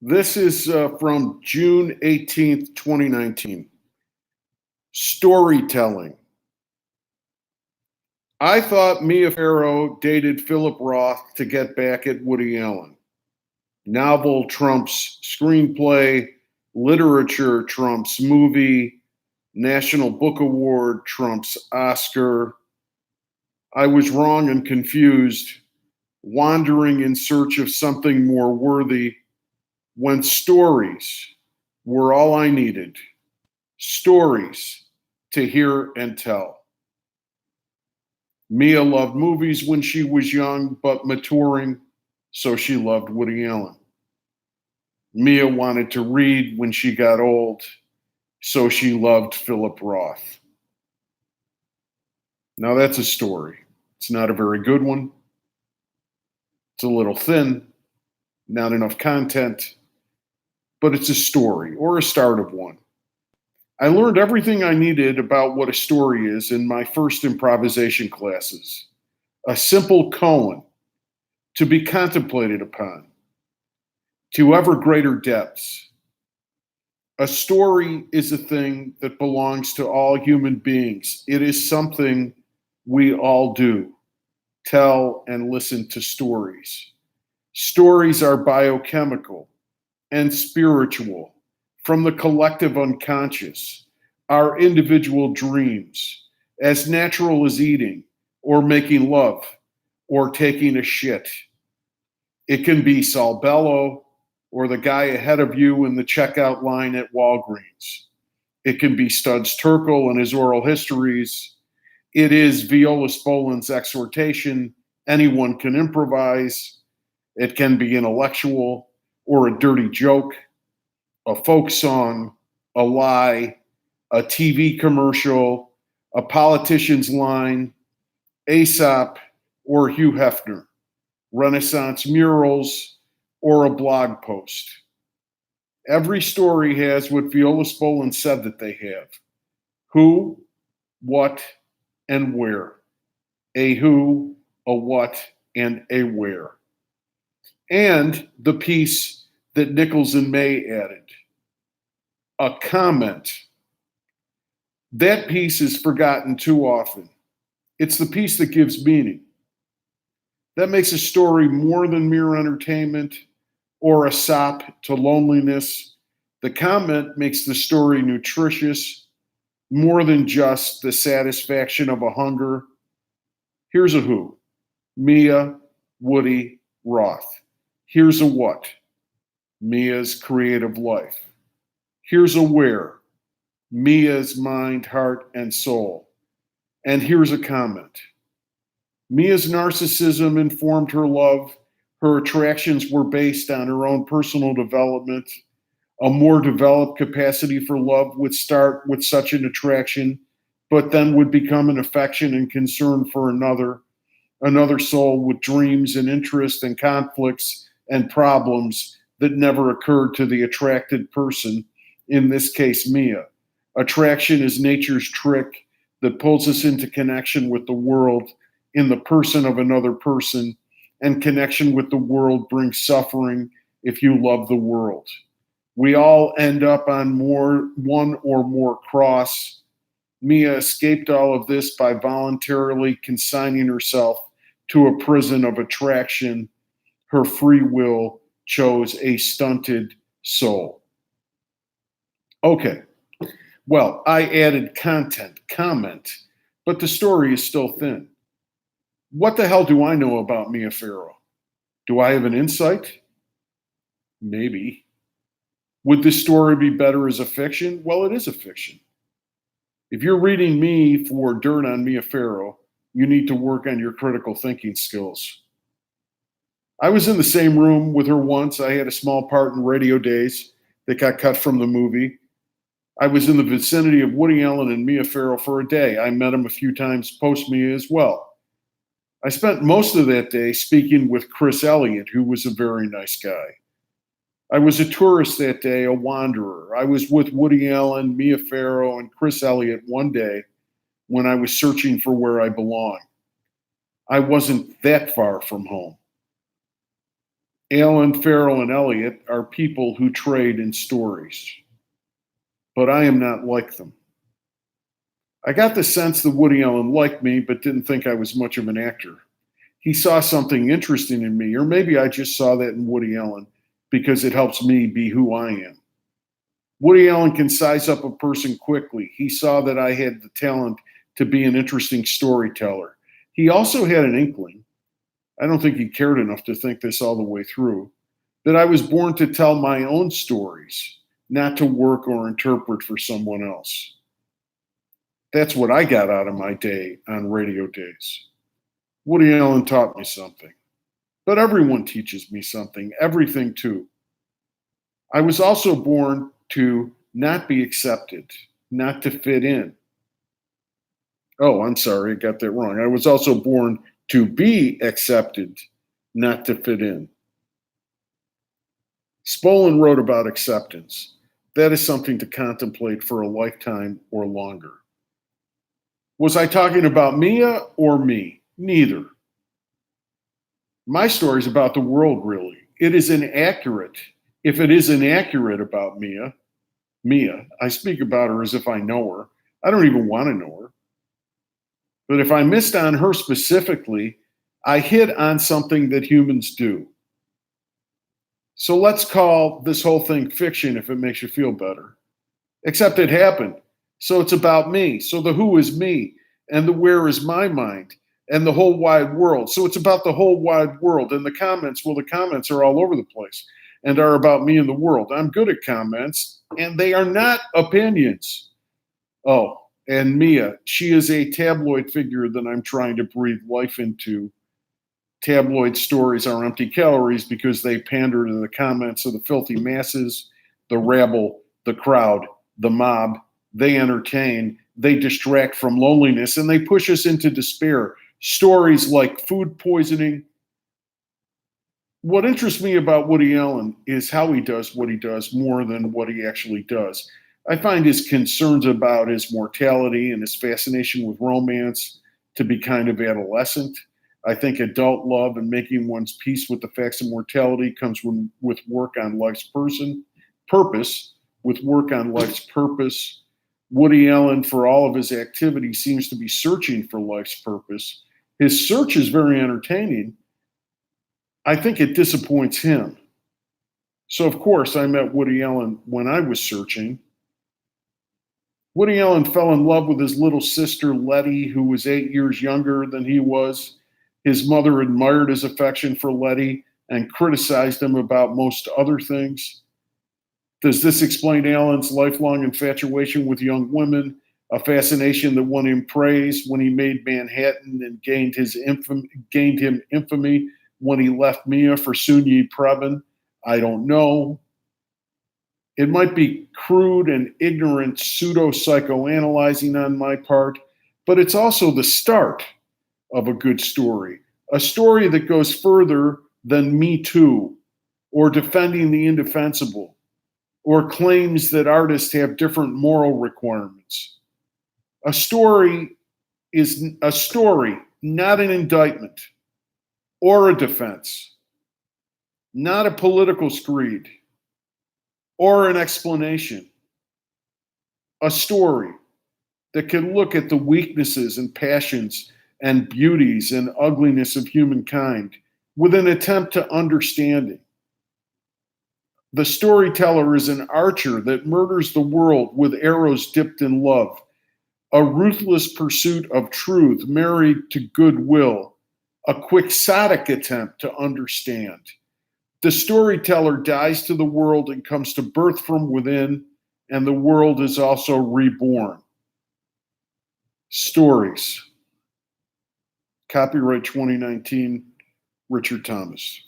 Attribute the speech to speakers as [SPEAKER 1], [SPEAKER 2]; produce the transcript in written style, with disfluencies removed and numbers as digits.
[SPEAKER 1] This is from June 18th, 2019. Storytelling. I thought Mia Farrow dated Philip Roth to get back at Woody Allen. Novel trumps screenplay, literature trumps movie, National Book Award trumps Oscar. I was wrong and confused, wandering in search of something more worthy when stories were all I needed. Stories to hear and tell. Mia loved movies when she was young but maturing, so she loved Woody Allen. Mia wanted to read when she got old, so she loved Philip Roth. Now that's a story. It's not a very good one. It's a little thin, not enough content, but it's a story or a start of one. I learned everything I needed about what a story is in my first improvisation classes. A simple koan to be contemplated upon, to ever greater depths. A story is a thing that belongs to all human beings. It is something we all do. Tell and listen to stories. Stories are biochemical and spiritual from the collective unconscious, our individual dreams, as natural as eating or making love or taking a shit. It can be Saul Bellow or the guy ahead of you in the checkout line at Walgreens. It can be Studs Terkel and his oral histories. It is Viola Spolin's exhortation, anyone can improvise. It can be intellectual or a dirty joke, a folk song, a lie, a TV commercial, a politician's line, Aesop or Hugh Hefner, Renaissance murals, or a blog post. Every story has what Viola Spolin said that they have: who, what, and where. A who, a what, and a where. And the piece that Nichols and May added, a comment. That piece is forgotten too often. It's the piece that gives meaning. That makes a story more than mere entertainment or a sop to loneliness. The comment makes the story nutritious, more than just the satisfaction of a hunger. Here's a who: Mia, Woody, Roth. Here's a what: Mia's creative life. Here's a where: Mia's mind, heart, and soul. And here's a comment: Mia's narcissism informed her love. Her attractions were based on her own personal development. A more developed capacity for love would start with such an attraction, but then would become an affection and concern for another soul with dreams and interests and conflicts and problems that never occurred to the attracted person, in this case, Mia. Attraction is nature's trick that pulls us into connection with the world in the person of another person, and connection with the world brings suffering if you love the world. We all end up on one or more cross. Mia escaped all of this by voluntarily consigning herself to a prison of attraction. Her free will chose a stunted soul. Okay, well, I added content, comment, but the story is still thin. What the hell do I know about Mia Farrow? Do I have an insight? Maybe. Would this story be better as a fiction? Well, it is a fiction. If you're reading me for dirt on Mia Farrow, you need to work on your critical thinking skills. I was in the same room with her once. I had a small part in Radio Days that got cut from the movie. I was in the vicinity of Woody Allen and Mia Farrow for a day. I met him a few times post Mia as well. I spent most of that day speaking with Chris Elliott, who was a very nice guy. I was a tourist that day, a wanderer. I was with Woody Allen, Mia Farrow, and Chris Elliott one day when I was searching for where I belong. I wasn't that far from home. Alan, Farrell, and Elliot are people who trade in stories, but I am not like them. I got the sense that Woody Allen liked me, but didn't think I was much of an actor. He saw something interesting in me, or maybe I just saw that in Woody Allen because it helps me be who I am. Woody Allen can size up a person quickly. He saw that I had the talent to be an interesting storyteller. He also had an inkling, I don't think he cared enough to think this all the way through, that I was born to tell my own stories, not to work or interpret for someone else. That's what I got out of my day on radio days. Woody Allen taught me something, but everyone teaches me something, everything too. I was also born to not be accepted, not to fit in. Oh, I'm sorry, I got that wrong. I was also born to be accepted, not to fit in. Spolin wrote about acceptance. That is something to contemplate for a lifetime or longer. Was I talking about Mia or me? Neither. My story is about the world, really. It is inaccurate. If it is inaccurate about Mia, I speak about her as if I know her. I don't even want to know her. But if I missed on her specifically, I hit on something that humans do. So let's call this whole thing fiction if it makes you feel better. Except it happened. So it's about me. So the who is me, and the where is my mind, and the whole wide world. So it's about the whole wide world. And the comments, well, the comments are all over the place and are about me and the world. I'm good at comments, and they are not opinions. Oh, and Mia, she is a tabloid figure that I'm trying to breathe life into. Tabloid stories are empty calories because they pander to the comments of the filthy masses, the rabble, the crowd, the mob. They entertain, they distract from loneliness, and they push us into despair. Stories like food poisoning. What interests me about Woody Allen is how he does what he does more than what he actually does. I find his concerns about his mortality and his fascination with romance to be kind of adolescent. I think adult love and making one's peace with the facts of mortality comes with work on life's purpose, with work on life's purpose. Woody Allen, for all of his activity, seems to be searching for life's purpose. His search is very entertaining. I think it disappoints him. So, of course, I met Woody Allen when I was searching. Woody Allen fell in love with his little sister, Letty, who was 8 years younger than he was. His mother admired his affection for Letty and criticized him about most other things. Does this explain Allen's lifelong infatuation with young women, a fascination that won him praise when he made Manhattan and gained him infamy when he left Mia for Soon-Yi Previn? I don't know. It might be crude and ignorant pseudo-psychoanalyzing on my part, but it's also the start of a good story, a story that goes further than Me Too or defending the indefensible or claims that artists have different moral requirements. A story is a story, not an indictment or a defense, not a political screed or an explanation. A story that can look at the weaknesses and passions and beauties and ugliness of humankind with an attempt to understanding. The storyteller is an archer that murders the world with arrows dipped in love, a ruthless pursuit of truth married to goodwill, a quixotic attempt to understand. The storyteller dies to the world and comes to birth from within, and the world is also reborn. Stories. Copyright 2019, Richard Thomas.